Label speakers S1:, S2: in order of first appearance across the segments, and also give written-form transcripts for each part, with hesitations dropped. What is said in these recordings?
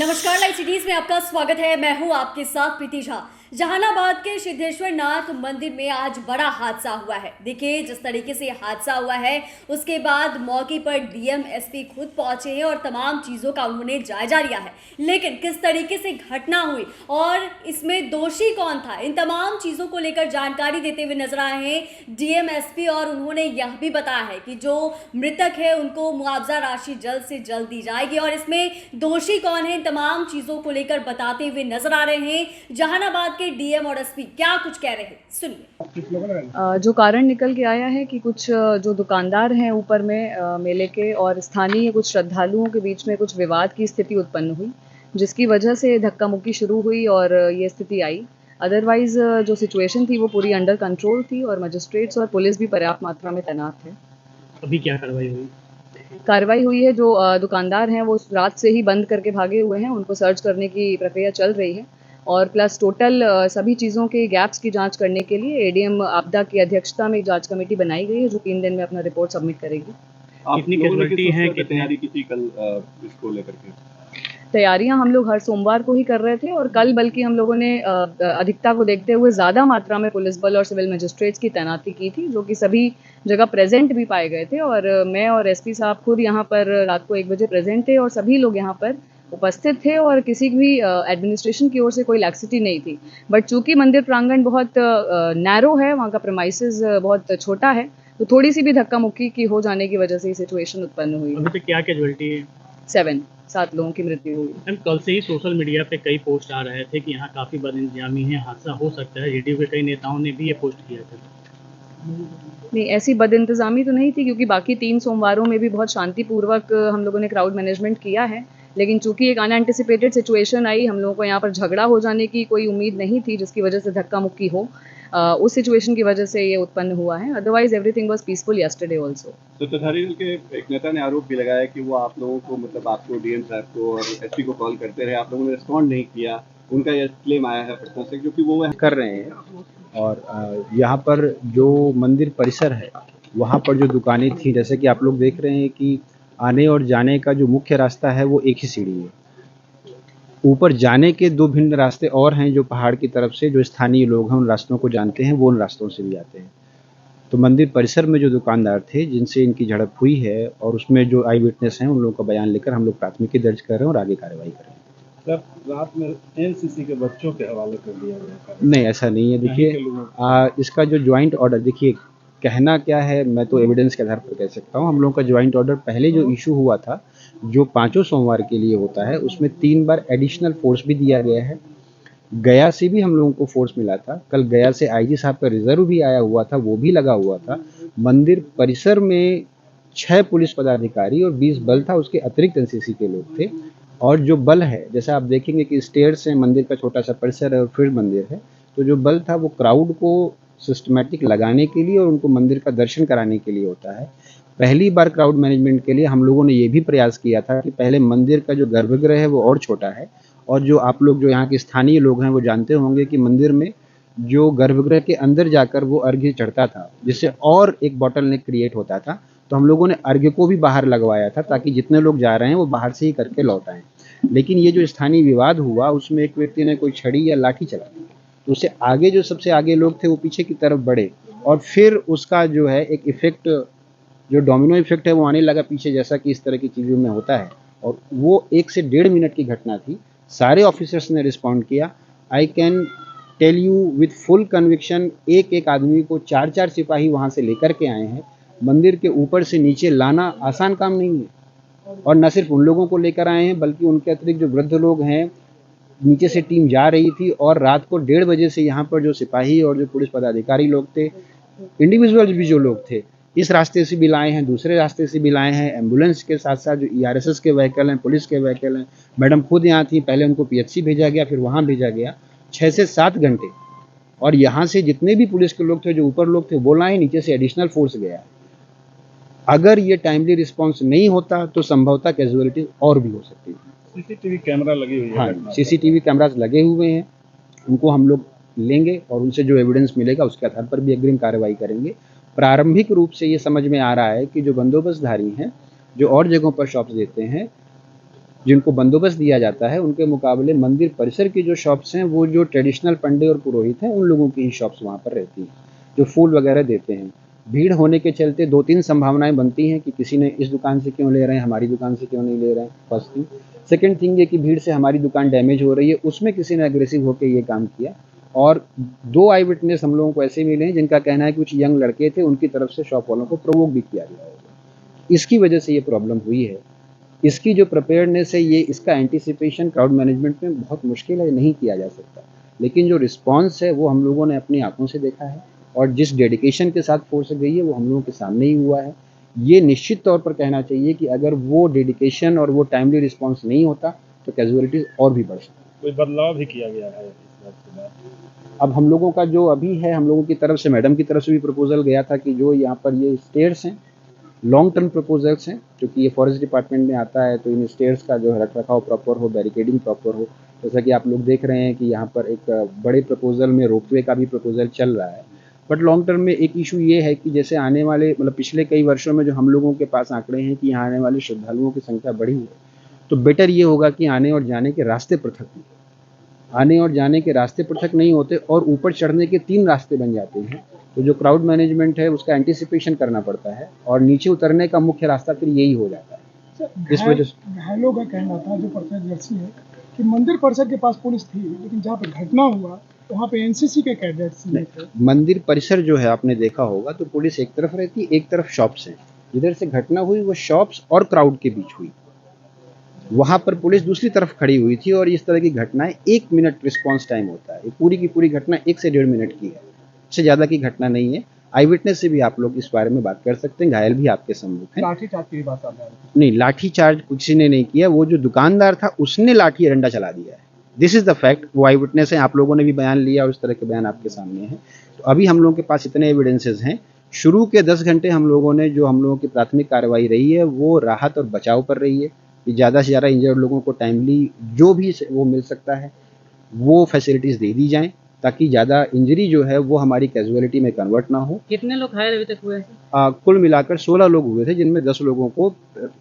S1: नमस्कार, live cities में आपका स्वागत है। मैं हूं आपके साथ प्रीति झा। जहानाबाद के सिद्धेश्वर नाथ मंदिर में आज बड़ा हादसा हुआ है। देखिए, जिस तरीके से हादसा हुआ है उसके बाद मौके पर डीएम एसपी खुद पहुंचे हैं और तमाम चीज़ों का उन्होंने जायजा लिया है। लेकिन किस तरीके से घटना हुई और इसमें दोषी कौन था, इन तमाम चीज़ों को लेकर जानकारी देते हुए नजर आए हैं डीएम एसपी। और उन्होंने यह भी बताया है कि जो मृतक है उनको मुआवजा राशि जल्द से जल्द दी जाएगी और इसमें दोषी कौन है, तमाम चीजों को लेकर बताते हुए नजर आ रहे हैं जहानाबाद के डीएम और एसपी। क्या कुछ कह रहे हैं, सुनिए।
S2: जो कारण निकल के आया है कि कुछ जो दुकानदार हैं ऊपर में मेले के और स्थानीय कुछ श्रद्धालुओं के बीच में कुछ विवाद की स्थिति उत्पन्न हुई, जिसकी वजह से धक्का मुक्की शुरू हुई और ये स्थिति आई। अदरवाइज जो सिचुएशन थी वो पूरी अंडर कंट्रोल थी और मजिस्ट्रेट्स और पुलिस भी पर्याप्त मात्रा में तैनात थे।
S3: अभी क्या कार्रवाई हुई?
S2: कार्रवाई हुई है, जो दुकानदार हैं वो रात से ही बंद करके भागे हुए हैं, उनको सर्च करने की प्रक्रिया चल रही है और प्लस टोटल सभी चीज़ों के गैप्स की जांच करने के लिए एडीएम आपदा की अध्यक्षता में एक जांच कमेटी बनाई गई है जो 3 दिन में अपना रिपोर्ट सबमिट करेगी।
S3: कितनी कैजुअल्टी है, कितनी
S4: तैयारी की थी कल इसको लेकर के?
S2: तैयारियां हम लोग हर सोमवार को ही कर रहे थे और कल बल्कि हम लोगों ने अधिकता को देखते हुए ज़्यादा मात्रा में पुलिस बल और सिविल मजिस्ट्रेट्स की तैनाती की थी, जो कि सभी जगह प्रेजेंट भी पाए गए थे। और मैं और एसपी साहब खुद यहाँ पर रात को 1 बजे प्रेजेंट थे और सभी लोग यहाँ पर उपस्थित थे और किसी भी एडमिनिस्ट्रेशन की ओर से कोई लैक्सिटी नहीं थी। बट चूंकि मंदिर प्रांगण बहुत नैरो है, वहाँ का प्रेमाइसेस बहुत छोटा है, तो थोड़ी सी भी धक्का मुक्की की हो जाने की वजह से ये सिचुएशन उत्पन्न हुई।
S3: अभी तक क्या कैजुअल्टी है?
S2: 7 लोगों की मृत्यु हुई।
S3: मैम, कल से ही सोशल मीडिया पे कई पोस्ट आ रहे थे कि यहाँ काफ़ी बदइंतजामी है, हादसा हो सकता है। जेडीयू के कई नेताओं ने भी ये पोस्ट किया था।
S2: नहीं, ऐसी बदइंतजामी तो नहीं थी क्योंकि बाकी 3 सोमवारों में भी बहुत शांतिपूर्वक हम लोगों ने क्राउड मैनेजमेंट किया है। लेकिन चूंकि एक अनएंटिसिपेटेड सिचुएशन आई, हम लोगों को यहाँ पर झगड़ा हो जाने की कोई उम्मीद नहीं थी जिसकी वजह से धक्का मुक्की हो। उस सिचुएशन की वजह से ये उत्पन्न हुआ है। Otherwise everything was peaceful yesterday also.
S4: सत्ताधारी दल के एक नेता ने आरोप भी लगाया कि वो आप लोगों को, मतलब आपको, डीएम साहब को और एसपी को कॉल करते रहे, आप लोगों ने रिस्पॉन्ड नहीं किया। उनका यह क्लेम आया है पटना से, क्योंकि वो
S5: कर रहे हैं। और यहाँ पर जो मंदिर परिसर है वहाँ पर जो दुकानें थी, जैसे कि आप लोग देख रहे हैं कि आने और जाने का जो मुख्य रास्ता है वो एक ही सीढ़ी है। ऊपर जाने के 2 भिन्न रास्ते और हैं जो पहाड़ की तरफ से, जो स्थानीय लोग हैं उन रास्तों को जानते हैं, वो उन रास्तों से भी जाते हैं। तो मंदिर परिसर में जो दुकानदार थे जिनसे इनकी झड़प हुई है और उसमें जो आई विटनेस हैं उन लोगों का बयान लेकर हम लोग प्राथमिकी दर्ज कर रहे हैं और आगे कार्रवाई कर रहे हैं।
S4: सर, रात में एनसीसी के बच्चों के हवाले कर दिया गया?
S5: नहीं, ऐसा नहीं है। देखिए, इसका जो ज्वाइंट ऑर्डर, देखिए कहना क्या है, मैं तो एविडेंस के आधार पर कह सकता हूँ। हम लोगों का ज्वाइंट ऑर्डर पहले जो इशू हुआ था, जो 5 सोमवार के लिए होता है, उसमें 3 बार एडिशनल फोर्स भी दिया गया है। गया से भी हम लोगों को फोर्स मिला था। कल गया से आईजी साहब का रिजर्व भी आया हुआ था, वो भी लगा हुआ था। मंदिर परिसर में 6 पुलिस पदाधिकारी और 20 बल था, उसके अतिरिक्त एनसीसी के लोग थे। और जो बल है, जैसा आप देखेंगे कि स्टेयर्स है, मंदिर का छोटा सा परिसर है और फिर मंदिर है, तो जो बल था वो क्राउड को सिस्टमेटिक लगाने के लिए और उनको मंदिर का दर्शन कराने के लिए होता है। पहली बार क्राउड मैनेजमेंट के लिए हम लोगों ने ये भी प्रयास किया था कि पहले मंदिर का जो गर्भगृह है वो और छोटा है, और जो आप लोग जो यहाँ के स्थानीय लोग हैं वो जानते होंगे कि मंदिर में जो गर्भगृह के अंदर जाकर वो अर्घ्य चढ़ता था, जिससे और एक बॉटलनेक क्रिएट होता था। तो हम लोगों ने अर्घ्य को भी बाहर लगवाया था ताकि जितने लोग जा रहे हैं वो बाहर से ही करके लौट आएँ। लेकिन ये जो स्थानीय विवाद हुआ उसमें एक व्यक्ति ने कोई छड़ी या लाठी चला दी, तो उससे आगे जो सबसे आगे लोग थे वो पीछे की तरफ बढ़े और फिर उसका जो है एक इफेक्ट, जो डोमिनो इफेक्ट है वो आने लगा पीछे, जैसा कि इस तरह की चीज़ों में होता है। और वो 1 से 1.5 मिनट की घटना थी। सारे ऑफिसर्स ने रिस्पॉन्ड किया। I can tell you with full conviction, एक आदमी को 4 सिपाही वहाँ से लेकर के आए हैं। मंदिर के ऊपर से नीचे लाना आसान काम नहीं है। और न सिर्फ उन लोगों को लेकर आए हैं बल्कि उनके अतिरिक्त जो वृद्ध लोग हैं, नीचे से टीम जा रही थी और रात को 1:30 बजे से यहाँ पर जो सिपाही और जो पुलिस पदाधिकारी लोग थे, इंडिविजुअल भी जो लोग थे, इस रास्ते से भी लाए हैं, दूसरे रास्ते से भी लाए हैं। एम्बुलेंस के साथ साथ जो ERSS के व्हीकल हैं, पुलिस के व्हीकल हैं। मैडम खुद यहाँ थी, पहले उनको PHC भेजा गया, फिर वहाँ भेजा गया। 6 से 7 घंटे। और यहाँ से जितने भी पुलिस के लोग थे, जो ऊपर लोग थे, वो लाए, नीचे से एडिशनल फोर्स गया। अगर ये टाइमली रिस्पॉन्स नहीं होता तो संभवतः कैजुअलिटी और भी हो सकती है।
S4: सीसीटीवी कैमरा लगी हुई है?
S5: हाँ, सीसीटीवी कैमरास लगे हुए हैं, उनको हम लोग लेंगे और उनसे जो एविडेंस मिलेगा उसके आधार पर भी अग्रिम कार्रवाई करेंगे। प्रारंभिक रूप से ये समझ में आ रहा है कि जो बंदोबस्तधारी हैं, जो और जगहों पर शॉप्स देते हैं, जिनको बंदोबस्त दिया जाता है, उनके मुकाबले मंदिर परिसर की जो शॉप्स हैं, वो जो ट्रेडिशनल पंडित और पुरोहित हैं, उन लोगों की ही शॉप्स वहाँ पर रहती हैं, जो फूल वगैरह देते हैं। भीड़ होने के चलते 2-3 संभावनाएं बनती हैं कि किसी ने इस दुकान से क्यों ले रहे हैं, हमारी दुकान से क्यों नहीं ले रहे हैं, फर्स्ट थिंग। सेकंड थिंग ये कि भीड़ से हमारी दुकान डैमेज हो रही है, उसमें किसी ने अग्रेसिव होकर ये काम किया। और 2 आई विटनेस हम लोगों को ऐसे मिले हैं जिनका कहना है कि कुछ यंग लड़के थे, उनकी तरफ से शॉप वालों को प्रोवोक भी किया गया होगा। इसकी वजह से ये प्रॉब्लम हुई है। इसकी जो प्रिपेयर्डनेस है, ये इसका एंटिसिपेशन क्राउड मैनेजमेंट में बहुत मुश्किल है, नहीं किया जा सकता। लेकिन जो रिस्पॉन्स है वो हम लोगों ने अपनी आंखों से देखा है, और जिस डेडिकेशन के साथ फोर्स गई है वो हम लोगों के सामने ही हुआ है। ये निश्चित तौर पर कहना चाहिए कि अगर वो डेडिकेशन और वो टाइमली रिस्पॉन्स नहीं होता तो कैजुअलिटीज़ और भी बढ़ सकती।
S6: कोई बदलाव भी किया गया है इस बात के बाद?
S5: अब हम लोगों का जो अभी है, हम लोगों की तरफ से, मैडम की तरफ से भी प्रपोजल गया था कि जो यहाँ पर ये स्टेयर्स हैं, लॉन्ग टर्म प्रपोजल्स हैं, क्योंकि ये फॉरेस्ट डिपार्टमेंट में आता है, तो इन स्टेयर्स का जो है रख रखाव प्रॉपर हो, बैरिकेडिंग प्रॉपर हो। जैसा कि आप लोग देख रहे हैं कि यहाँ पर एक बड़े प्रपोजल में रोपवे का भी प्रपोजल चल रहा है। बट लॉन्ग टर्म में एक इशू ये है कि जैसे आने वाले, मतलब पिछले कई वर्षों में जो हम लोगों के पास आंकड़े हैं कि यहाँ आने वाले श्रद्धालुओं की संख्या बढ़ी है, तो बेटर ये होगा कि आने और जाने के रास्ते पृथक हों। आने और जाने के रास्ते पृथक नहीं होते और ऊपर चढ़ने के 3 रास्ते बन जाते हैं, तो जो क्राउड मैनेजमेंट है उसका एंटिसिपेशन करना पड़ता है, और नीचे उतरने का मुख्य रास्ता फिर यही हो जाता है। इस वजह से
S7: घायलों का कहना था, जो प्रत्यक्षदर्शी है, कि मंदिर परिसर के पास पुलिस थी, लेकिन जहाँ पर घटना हुआ वहाँ पे एनसीसी के कैडेट्स थे।
S5: मंदिर परिसर जो है आपने देखा होगा, तो पुलिस एक तरफ रहती, एक तरफ शॉप्स हैं। जिधर से घटना हुई वो शॉप्स और क्राउड के बीच हुई, वहाँ पर पुलिस दूसरी तरफ खड़ी हुई थी। और इस तरह की घटनाएं 1 मिनट रिस्पॉन्स टाइम होता है। पूरी की पूरी घटना 1 से 1.5 मिनट की है, इससे ज़्यादा की घटना नहीं है। आई विटनेस से भी आप लोग इस बारे में बात कर सकते हैं, घायल भी आपके सम्मुख हैं।
S7: लाठीचार्ज की बात सामने आ रही है।
S5: नहीं, लाठीचार्ज किसी ने नहीं किया, वो जो दुकानदार था उसने लाठी डंडा चला दिया है। This is the fact. वो आई विटनेस है, आप लोगों ने भी बयान लिया और इस तरह के बयान आपके सामने हैं। तो अभी हम लोगों के पास इतने एविडेंसेस हैं। शुरू के 10 घंटे हम लोगों ने, जो हम लोगों की प्राथमिक कार्रवाई रही है, वो राहत और बचाव पर रही है कि ज़्यादा से ज़्यादा इंजर्ड लोगों को टाइमली जो भी वो मिल सकता है वो फैसिलिटीज़ दे दी जाएँ, ताकि ज़्यादा इंजरी जो है वो हमारी कैजुअलिटी में कन्वर्ट ना हो।
S8: कितने लोग घायल अभी तक हुए हैं?
S5: कुल मिलाकर 16 लोग हुए थे, जिनमें 10 लोगों को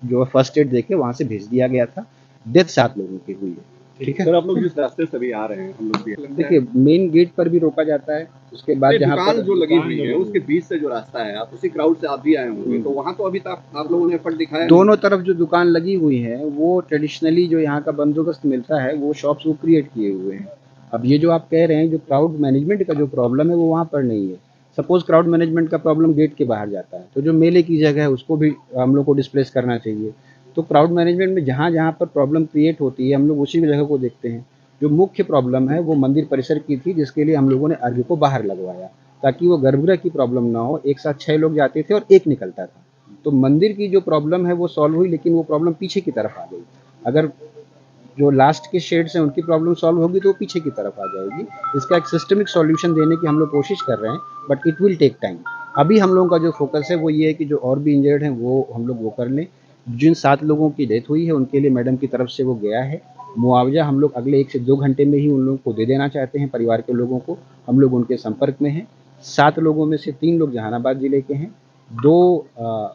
S5: जो फर्स्ट एड देके वहाँ से भेज दिया गया था। डेथ 7 लोगों की हुई है। ठीक है
S4: सर, आप लोग जिस रास्ते से भी आ रहे हैं, हम लोग भी
S5: देखिए, मेन गेट पर भी रोका जाता है, उसके बाद जहाँ
S4: दुकान
S5: पर
S4: जो लगी हुई है उसके बीच से जो रास्ता है, आप उसी क्राउड से आप भी आए होंगे, तो वहाँ तो अभी तक आप लोगों ने एफर्ट दिखाया
S5: दोनों तरफ जो दुकान लगी हुई है, वो ट्रेडिशनली जो यहाँ का बंदोबस्त मिलता है वो शॉप्स वो क्रिएट किए हुए हैं। अब ये जो आप कह रहे हैं, जो क्राउड मैनेजमेंट का जो प्रॉब्लम है वो वहाँ पर नहीं है। सपोज क्राउड मैनेजमेंट का प्रॉब्लम गेट के बाहर जाता है, तो जो मेले की जगह है उसको भी हम लोग को डिस्प्लेस करना चाहिए। तो क्राउड मैनेजमेंट में जहाँ जहाँ पर प्रॉब्लम क्रिएट होती है, हम लोग उसी जगह को देखते हैं। जो मुख्य प्रॉब्लम है वो मंदिर परिसर की थी, जिसके लिए हम लोगों ने अर्घ्य को बाहर लगवाया, ताकि वो गर्भगृह की प्रॉब्लम ना हो। एक साथ 6 लोग जाते थे और 1 निकलता था, तो मंदिर की जो प्रॉब्लम है वो सॉल्व हुई, लेकिन वो प्रॉब्लम पीछे की तरफ आ गई। अगर जो लास्ट के शेड्स हैं उनकी प्रॉब्लम सॉल्व होगी तो वो पीछे की तरफ आ जाएगी। इसका एक सिस्टमिक सॉल्यूशन देने की हम लोग कोशिश कर रहे हैं, but it will take time. अभी हम लोगों का जो फोकस है वो ये है कि जो और भी इंजर्ड हैं वो हम लोग वो कर लें। जिन 7 लोगों की डेथ हुई है उनके लिए मैडम की तरफ से वो गया है। मुआवजा हम लोग अगले 1 से 2 घंटे में ही उन लोगों को दे देना चाहते हैं। परिवार के लोगों को हम लोग उनके संपर्क में हैं। 7 लोगों में से 3 लोग जहानाबाद जिले के हैं, 2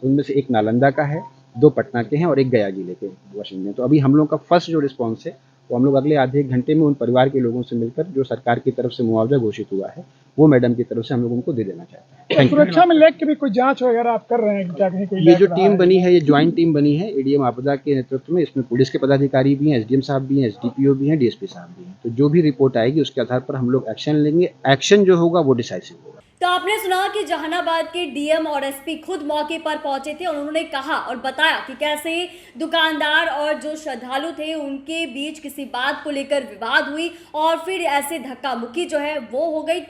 S5: उनमें से 1 नालंदा का है, 2 पटना के हैं और 1 गया जिले के वाशिंगटन। तो अभी हम लोग का फर्स्ट जो रिस्पॉन्स है वो हम लोग अगले आधे 1 घंटे में उन परिवार के लोगों से मिलकर जो सरकार की तरफ से मुआवजा घोषित हुआ है वो मैडम की तरफ से हम लोग उनको दे देना चाहते हैं। Thank you.
S7: सुरक्षा में लेकर भी कोई जांच वगैरह आप कर रहे हैं क्या? कहीं कोई
S5: ये जो टीम बनी है, ये ज्वाइंट टीम बनी है एडीएम आपदा के नेतृत्व में। इसमें पुलिस के पदाधिकारी भी हैं, एसडीएम साहब भी हैं, एसडीपीओ भी हैं, डीएसपी साहब भी हैं। तो जो भी रिपोर्ट आएगी उसके आधार पर हम लोग एक्शन लेंगे। एक्शन जो होगा वो डिसाइसिव होगा।
S1: तो आपने सुना कि जहानाबाद के डीएम और एसपी खुद मौके पर पहुंचे थे और उन्होंने कहा और बताया कि कैसे दुकानदार और जो श्रद्धालु थे उनके बीच किसी बात को लेकर विवाद हुई और फिर ऐसे धक्का मुक्की जो है वो हो गई,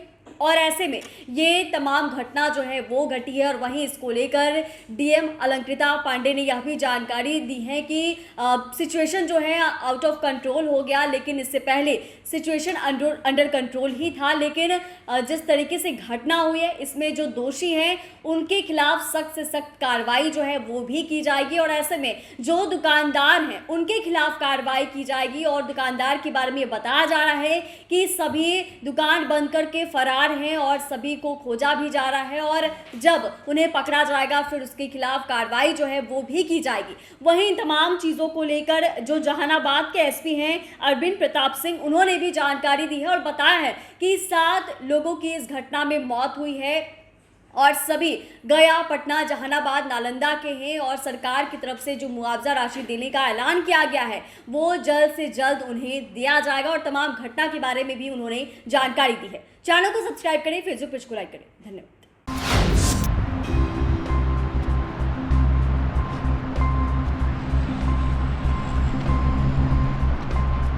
S1: और ऐसे में ये तमाम घटना जो है वो घटी है। और वहीं इसको लेकर डीएम अलंकृता पांडे ने यह भी जानकारी दी है कि सिचुएशन जो है आउट ऑफ कंट्रोल हो गया, लेकिन इससे पहले सिचुएशन अंडर कंट्रोल ही था। लेकिन जिस तरीके से घटना हुई है इसमें जो दोषी हैं उनके खिलाफ सख्त से सख्त कार्रवाई जो है वो भी की जाएगी, और ऐसे में जो दुकानदार हैं उनके खिलाफ कार्रवाई की जाएगी। और दुकानदार के बारे में ये बताया जा रहा है कि सभी दुकान बंद करके फरार फरार हैं और सभी को खोजा भी जा रहा है और जब उन्हें पकड़ा जाएगा फिर उसके खिलाफ कार्रवाई जो है वो भी की जाएगी। वहीं इन तमाम चीज़ों को लेकर जो जहानाबाद के एसपी हैं अरविंद प्रताप सिंह, उन्होंने भी जानकारी दी है और बताया है कि 7 लोगों की इस घटना में मौत हुई है और सभी गया, पटना, जहानाबाद, नालंदा के हैं और सरकार की तरफ से जो मुआवजा राशि देने का ऐलान किया गया है वो जल्द से जल्द उन्हें दिया जाएगा और तमाम घटना के बारे में भी उन्होंने जानकारी दी है। चैनल को सब्सक्राइब करें, फेसबुक पेज को लाइक करें। धन्यवाद।